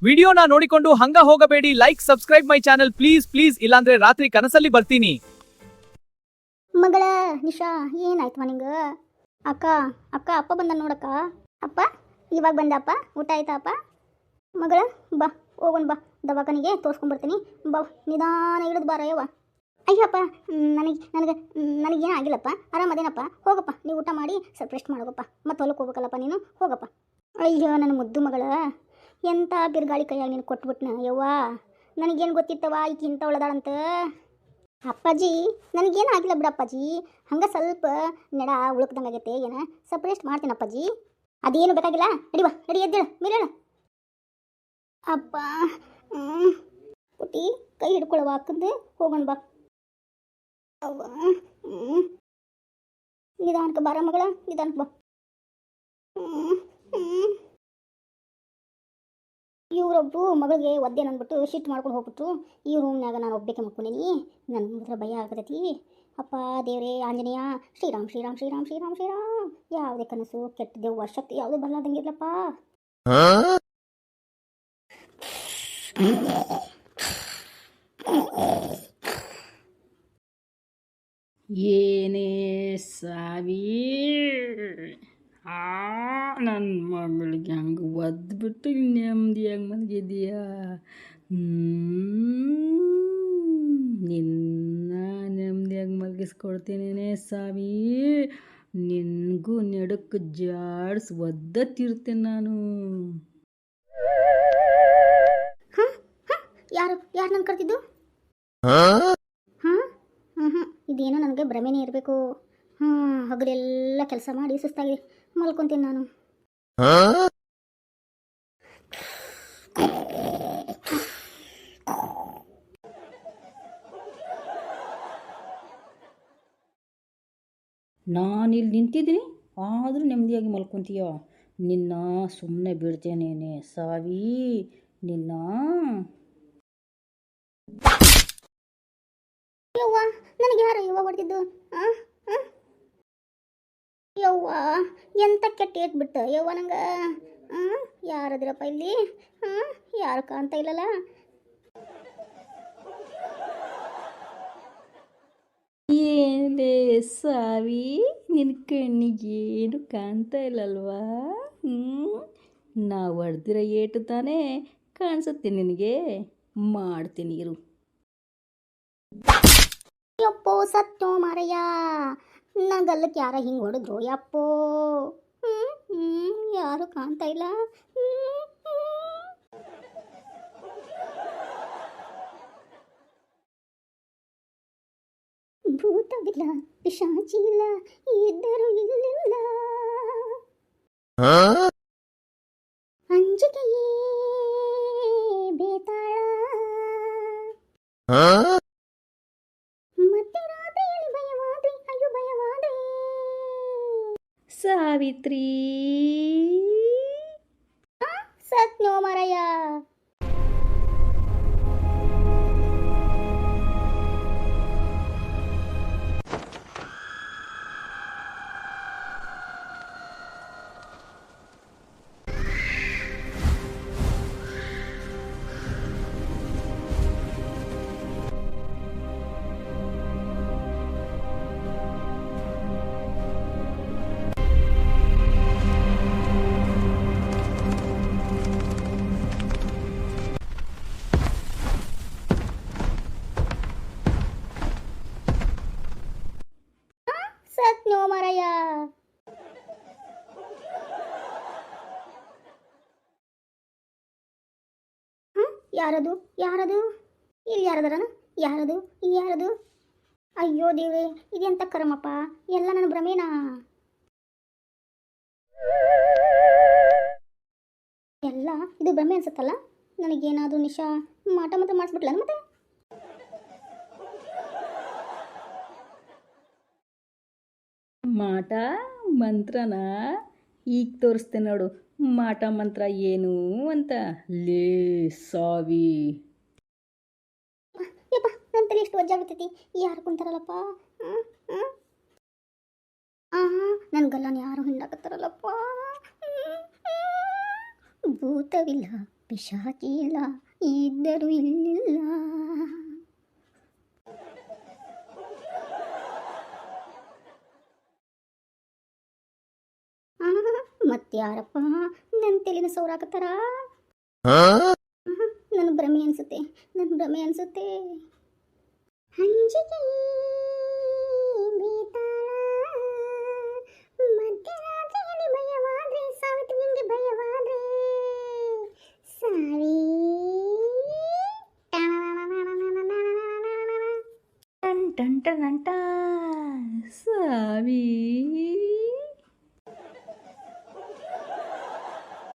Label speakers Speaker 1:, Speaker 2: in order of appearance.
Speaker 1: ವಿಡಿಯೋನ ನೋಡಿಕೊಂಡು ಹಂಗ ಹೋಗಬೇಡಿ. Like subscribe my channel please ಇಲ್ಲಾಂದ್ರೆ ರಾತ್ರಿ ಕನಸಲ್ಲಿ ಬರ್ತೀನಿ.
Speaker 2: ಮಗಳ ನಿಶಾ ಏನಾಯ್ತವ ನಿಂಗ? ಅಕ್ಕ ಅಕ್ಕ ಅಪ್ಪ ಬಂದ ನೋಡಕ್ಕ. ಅಪ್ಪ ಇವಾಗ ಬಂದಪ್ಪ, ಊಟ ಆಯ್ತಪ್ಪ? ಮಗಳ ಬಾ ಹೋಗೋಣ, ಬಾ ದವಾಖಾನಿಗೆ ತೋರಿಸ್ಕೊಂಡ್ಬರ್ತೀನಿ. ಬಾ ನಿಧಾನ ಇಳಿದು ಬಾರ ಯವ್ವ. ಅಯ್ಯಪ್ಪ ನನಗೇನು ಆಗಿಲ್ಲಪ್ಪ, ಆರಾಮದೇನಪ್ಪ. ಹೋಗಪ್ಪ, ನೀವು ಊಟ ಮಾಡಿ ಸ್ವಲ್ಪ ರೆಸ್ಟ್ ಮಾಡೋಗಪ್ಪ. ಮತ್ತೆ ಹೊಲಕ್ಕೆ ಹೋಗ್ಬೇಕಲ್ಲಪ್ಪ ನೀನು, ಹೋಗಪ್ಪ. ಅಯ್ಯೋ ನನ್ನ ಮುದ್ದು ಮಗಳ, ಎಂಥ ಬಿರುಗಾಳಿ ಕೈಯಾಗಿ ನೀನು ಕೊಟ್ಬಿಟ್ನ ಯವ್ವ. ನನಗೇನು ಗೊತ್ತಿತ್ತವ ಈಕೆ ಇಂಥ ಒಳದಾಳಂತ. ಅಪ್ಪಾಜಿ ನನಗೇನು ಆಗಿಲ್ಲ ಬಿಡಪ್ಪಾಜಿ, ಹಂಗೆ ಸ್ವಲ್ಪ ನೆಡ ಉಳುಕ್ದಂಗಾಗೈತೆ, ಏನು ಸ್ವಲ್ಪ ರೆಸ್ಟ್ ಮಾಡ್ತೀನಿ ಅಪ್ಪಾಜಿ. ಅದೇನು ಬೇಕಾಗಿಲ್ಲ, ನಡಿವಾ ನಡಿ, ಎದ್ದೇಳು ಮೇಲೆ ಹೇಳು. ಅಪ್ಪ ಪುಟಿ ಕೈ ಹಿಡ್ಕೊಳವ ಅಕ್ಕಂದು, ಹೋಗೋಣ ಬಾ. ಅವ್ವ ನಿಧಾನಕ್ಕೆ ಬಾರ ಮಗಳ, ನಿಧಾನಕ್ಕೆ ಬಾ. ಇವರೊಬ್ಬರು ಮಗಳಿಗೆ ಒದ್ದೇನು ಅಂದ್ಬಿಟ್ಟು ಶಿಫ್ಟ್ ಮಾಡ್ಕೊಂಡು ಹೋಗ್ಬಿಟ್ರು. ಈ ರೂಮ್ನಾಗ ನಾನು ಒಬ್ಬಕ್ಕೆ ಮಕ್ಕೊಂಡೀನಿ. ನನ್ನ ಹತ್ರ ಭಯ ಆಗತೈತಿ. ಅಪ್ಪ ದೇವರೇ ಆಂಜನೇಯ, ಶ್ರೀರಾಮ್ ಶ್ರೀರಾಮ್ ಶ್ರೀರಾಮ್ ಶ್ರೀರಾಮ್ ಶ್ರೀರಾಮ್. ಯಾವುದೇ ಕನಸು ಕೆಟ್ಟ ದೇವ್ವ ಶಕ್ತಿ ಯಾವುದೂ ಬರಲಾರ್ದಂಗಿರ್ಲಪ್ಪ.
Speaker 3: ಏನೇ ಸಾವಿ, ನನ್ನ ಮಗಳಿಗೆ ಹಂಗೆ ಒದ್ಬಿಟ್ಟು ನೆಮ್ಮದಿಯಾಗಿ ಮಲಗಿದೀಯಾ? ನಿನ್ನ ನೆಮ್ಮದಿಯಾಗಿ ಮಲಗಿಸ್ಕೊಡ್ತೀನೇನೆ ಸಾವಿ. ನಿನಗೂ ನೆಡಕ್ಕೆ ಜಾಡ್ಸ್ ಒದ್ದತ್ತಿರ್ತೇನೆ ನಾನು.
Speaker 2: ಯಾರು ನನ್ನ ಕರ್ತಿದ್ದು? ಇದೇನೋ ನನಗೆ ಭ್ರಮೆನೇ ಇರಬೇಕು. ಹಗಲೆಲ್ಲ ಕೆಲಸ ಮಾಡಿ ಸುಸ್ತಾಗಿ ಮಲ್ಕೊತೀನಿ ನಾನು.
Speaker 3: ನಾನಿಲ್ಲಿ ನಿಂತಿದ್ದೀನಿ, ಆದರೂ ನೆಮ್ಮದಿಯಾಗಿ ಮಲ್ಕೊತೀಯ? ನಿನ್ನ ಸುಮ್ಮನೆ ಬಿಡ್ತೇನೇನೆ ಸಾವಿ, ನಿನ್ನ.
Speaker 2: ಯವ್ವ ನನಗೆ ಯಾರು ಯವ್ವ ಹೊಡೆದಿದ್ದು? ಯವ್ವ ಎಂತ ಕೆಟ್ಟ ಏಟ್ಬಿಟ್ಟು ಯವ್ವ ನಂಗೆ. ಯಾರದಿರಪ್ಪ ಇಲ್ಲಿ? ಯಾರು ಕಾಣ್ತಾ ಇಲ್ಲಲ್ಲ?
Speaker 3: ಏನೇ ಸಾವಿ, ನಿನ್ನ ಕಣ್ಣಿಗೇನು ಕಾಣ್ತಾ ಇಲ್ಲಲ್ವಾ? ನಾವು ಹೊಡೆದಿರೋ ಏಟು ತಾನೇ ಕಾಣಿಸುತ್ತೆ ನಿನಗೆ. ಮಾಡ್ತೀನಿ ಇರು.
Speaker 2: ಯಪ್ಪೋ ಸತ್ತೋ ಮಾರಯ್ಯ, ನಂಗಲ್ಲಕ್ಕೆ ಯಾರ ಹಿಂಗೆ ಹೊಡೆದ್ರು ಯಪ್ಪೋ. ಯಾರು ಕಾಣ್ತಾ ಇಲ್ಲ. ಭೂತವಿಲ್ಲ ಪಿಶಾಚಿ ಇಲ್ಲ, ಇದ್ದರೂ ಇಲ್ಲಿಲ್ಲ. ಅಂಜಿಕೆಯೇ ಬೇತಾಳ, ಮತ್ತೆ ರಾತ್ರಿಯಲ್ಲಿ ಭಯವಾದ್ರೆ, ಅಯ್ಯೋ ಭಯವಾದ್ರೆ.
Speaker 3: ಸಾವಿತ್ರಿ
Speaker 2: ಸತ್ನೋ ಮಾರಯ್ಯ. ಸತ್ನೋ ಮಾರಯ್ಯ. ಯಾರದು ಯಾರದು? ಇಲ್ಲಿ ಯಾರದರನ? ಯಾರದು ಯಾರದು? ಅಯ್ಯೋ ದೇವ್ರೆ, ಇದೆಂತ ಕರಮಪ್ಪ, ಎಲ್ಲ ನನ್ನ ಭ್ರಮೇನಾ? ಎಲ್ಲ ಇದು ಭ್ರಮೆ ಅನ್ಸುತ್ತಲ್ಲ ನನಗೇನಾದರೂ. ನಿಶಾ ಮಾಟ ಮಾತ್ರ ಮಾಡಿಸ್ಬಿಟ್ಲ ಮತ್ತೆ?
Speaker 3: ಮಾಟ ಮಂತ್ರನ ಈಗ ತೋರಿಸ್ತೆ ನೋಡು, ಮಾಟ ಮಂತ್ರ ಏನು ಅಂತ. ಲೇ ಸಾವಿ,
Speaker 2: ಯಪ್ಪ ನನ್ನ ತಲೆ ಎಷ್ಟು ವಜ್ಜಾಗುತ್ತೈತಿ. ಯಾರು ಕುಂತಾರಲ್ಲಪ್ಪ? ನನ್ನ ಗಲ್ಲನ ಯಾರು ಹಿಂಡಾಕತ್ತಾರಲ್ಲಪ್ಪ. ಭೂತವಿಲ್ಲ ಪಿಶಾಚಿ ಇಲ್ಲ ಇದ್ದರೂ ಇಲ್ಲಿಲ್ಲ. ಮತ್ತಾರಪ್ಪ ನನ್ನ ತಲೆನ ಸೌರಾಕತ್ತಾರ. ನನ್ನ ಭ್ರಮೆ ಅನ್ಸುತ್ತೆ, ನನ್ನ ಭ್ರಮೆ ಅನ್ಸುತ್ತೆ. ಅಂಜಿಕೆ ಬೇತಾಳ, ಮಧ್ಯರಾತ್ರಿಯಲ್ಲಿ ಭಯವಾದ್ರೆ, ಸಾವಿತು ನಿಂಗೆ ಭಯವಾದ್ರೆ ಸಾವಿ.
Speaker 3: ಟನ್ ಟನ್ ಟನ್ ಟನ್ ಸಾವಿ